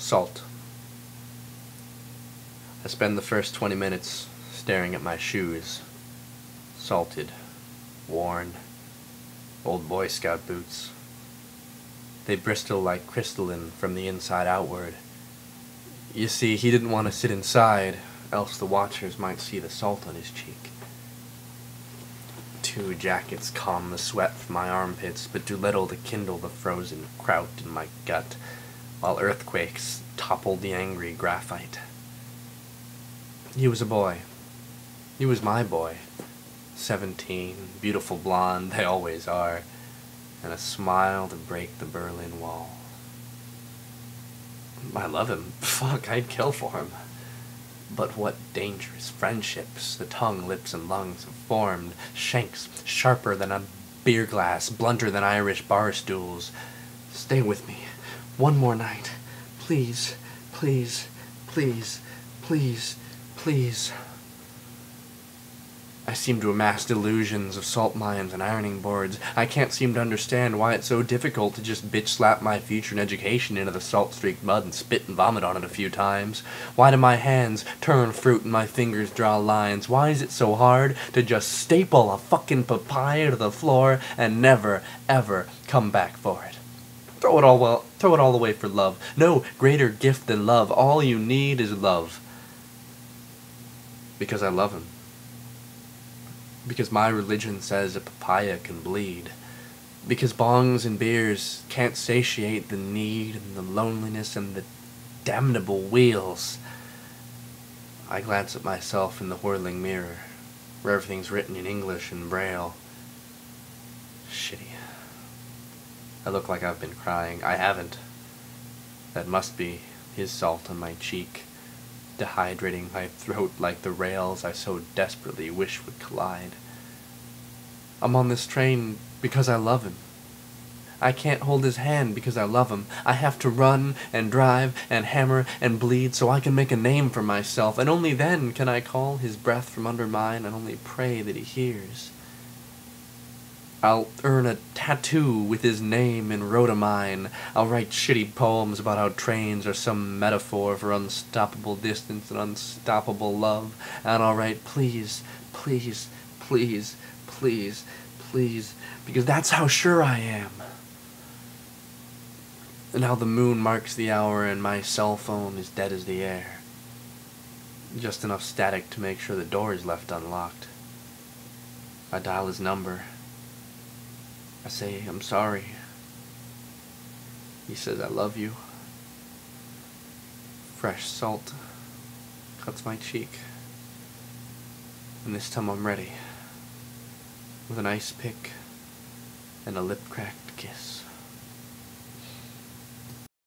Salt. I spend the first 20 minutes staring at my shoes. Salted, worn, old Boy Scout boots. They bristle like crystalline from the inside outward. You see, he didn't want to sit inside, else the watchers might see the salt on his cheek. 2 jackets calm the sweat from my armpits, but do little to kindle the frozen kraut in my gut, while earthquakes toppled the angry graphite. He was a boy. He was my boy. 17, beautiful blonde, they always are, and a smile to break the Berlin Wall. I love him. Fuck, I'd kill for him. But what dangerous friendships the tongue, lips, and lungs have formed. Shanks sharper than a beer glass, blunter than Irish bar stools. Stay with me. One more night. Please, please, please, please, please. I seem to amass delusions of salt mines and ironing boards. I can't seem to understand why it's so difficult to just bitch slap my future and education into the salt-streaked mud and spit and vomit on it a few times. Why do my hands turn fruit and my fingers draw lines? Why is it so hard to just staple a fucking papaya to the floor and never, ever come back for it? Throw it all away for love. No greater gift than love. All you need is love. Because I love him. Because my religion says a papaya can bleed. Because bongs and beers can't satiate the need and the loneliness and the damnable wheels. I glance at myself in the whirling mirror, where everything's written in English and Braille. Shitty. I look like I've been crying. I haven't. That must be his salt on my cheek, dehydrating my throat like the rails I so desperately wish would collide. I'm on this train because I love him. I can't hold his hand because I love him. I have to run and drive and hammer and bleed so I can make a name for myself, and only then can I call his breath from under mine and only pray that he hears. I'll earn a tattoo with his name in rhodomine. I'll write shitty poems about how trains are some metaphor for unstoppable distance and unstoppable love. And I'll write, please, please, please, please, please, because that's how sure I am. And how the moon marks the hour and my cell phone is dead as the air. Just enough static to make sure the door is left unlocked. I dial his number. I say, I'm sorry. He says, I love you. Fresh salt cuts my cheek. And this time I'm ready. With an ice pick and a lip-cracked kiss.